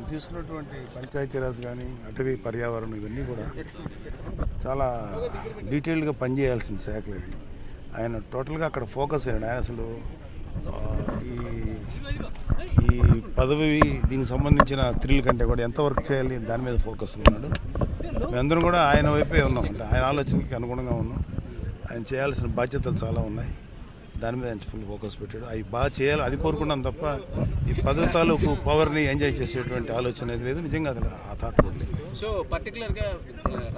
ఆయన తీసుకున్నటువంటి పంచాయతీరాజ్ కానీ అటవీ పర్యావరణం ఇవన్నీ కూడా చాలా డీటెయిల్డ్గా పనిచేయాల్సిన శాఖలు ఇవి. ఆయన టోటల్గా అక్కడ ఫోకస్ అయ్యాడు. ఆయన అసలు ఈ ఈ పదవి దీనికి సంబంధించిన థ్రిల్ కంటే కూడా ఎంత వర్క్ చేయాలి దాని మీద ఫోకస్ ఉన్నాడు. మేమందరం కూడా ఆయన వైపే ఉన్నాం, అంటే ఆయన ఆలోచనకి అనుగుణంగా ఉన్నాం. ఆయన చేయాల్సిన బాధ్యతలు చాలా ఉన్నాయి, దాని మీద ఆయన ఫుల్ ఫోకస్ పెట్టాడు. అవి బాగా చేయాలి అది కోరుకున్నాం తప్ప ఈ పదవి తాలూకు పవర్ని ఎంజాయ్ చేసేటువంటి ఆలోచన అనేది లేదు. నిజంగా అది ఆ థాట్ కూడా లేదు. సో పర్టికులర్గా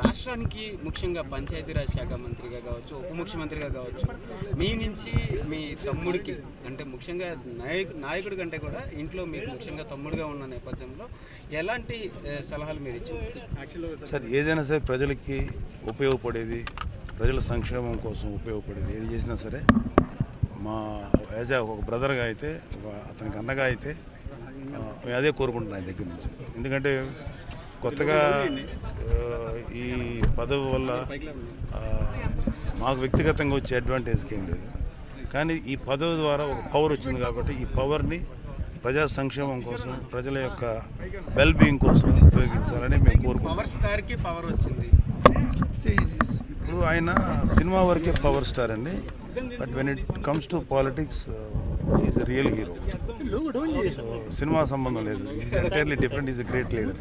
రాష్ట్రానికి ముఖ్యంగా పంచాయతీరాజ్ శాఖ మంత్రిగా కావచ్చు, ఉప ముఖ్యమంత్రిగా కావచ్చు, మీ నుంచి మీ తమ్ముడికి అంటే ముఖ్యంగా నాయకుడి కంటే కూడా ఇంట్లో మీకు ముఖ్యంగా తమ్ముడుగా ఉన్న నేపథ్యంలో ఎలాంటి సలహాలు మీరు ఇచ్చారు? సార్, ఏదైనా సరే ప్రజలకి ఉపయోగపడేది, ప్రజల సంక్షేమం కోసం ఉపయోగపడేది ఏది చేసినా సరే మా యాజ్ ఒక బ్రదర్గా అయితే, అతనికి అన్నగా అయితే మేము అదే కోరుకుంటున్నాం ఆయన దగ్గర నుంచి. ఎందుకంటే కొత్తగా ఈ పదవి వల్ల మాకు వ్యక్తిగతంగా వచ్చే అడ్వాంటేజ్కి ఏం లేదు, కానీ ఈ పదవి ద్వారా ఒక పవర్ వచ్చింది కాబట్టి ఈ పవర్ని ప్రజా సంక్షేమం కోసం, ప్రజల యొక్క వెల్ బీయింగ్ కోసం ఉపయోగించాలని మేము కోరుకుంటున్నాం. పవర్ స్టార్కి పవర్ వచ్చింది. ఇప్పుడు ఆయన సినిమా వరకే పవర్ స్టార్ అండి, but when it comes to politics is a real hero. So cinema సంబంధం లేదు, is entirely different, is a great leader.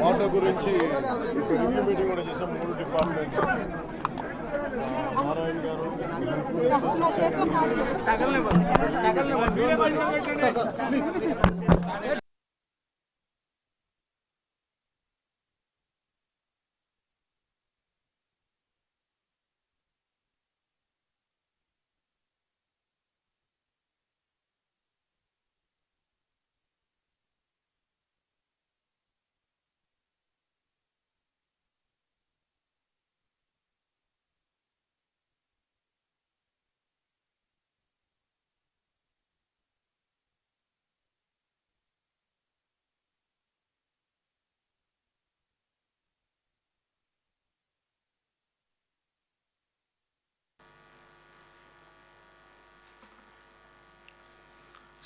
వాటా గురించి రివ్యూ మీటింగ్ కూడా చేసాం. 3 డిపార్ట్మెంట్ నారాయణ గారు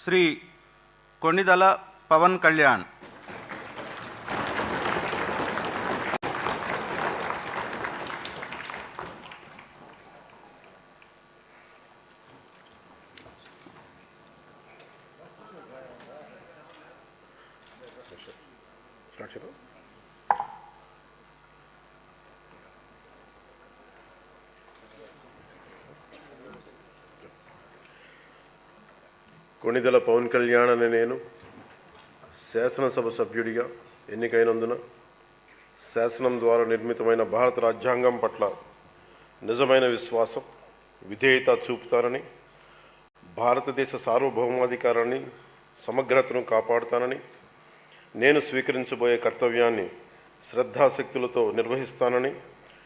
శ్రీ కొణిదల పవన్ కళ్యాణ్. కొణిదెల పవన్ కళ్యాణ్ అనే నేను శాసనసభ సభ్యుడిగా ఎన్నికైనందున శాసనం ద్వారా నిర్మితమైన భారత రాజ్యాంగం పట్ల నిజమైన విశ్వాసం, విధేయత చూపుతానని, భారతదేశ సార్వభౌమాధికారాన్ని, సమగ్రతను కాపాడుతానని, నేను స్వీకరించబోయే కర్తవ్యాన్ని శ్రద్ధాశక్తులతో నిర్వహిస్తానని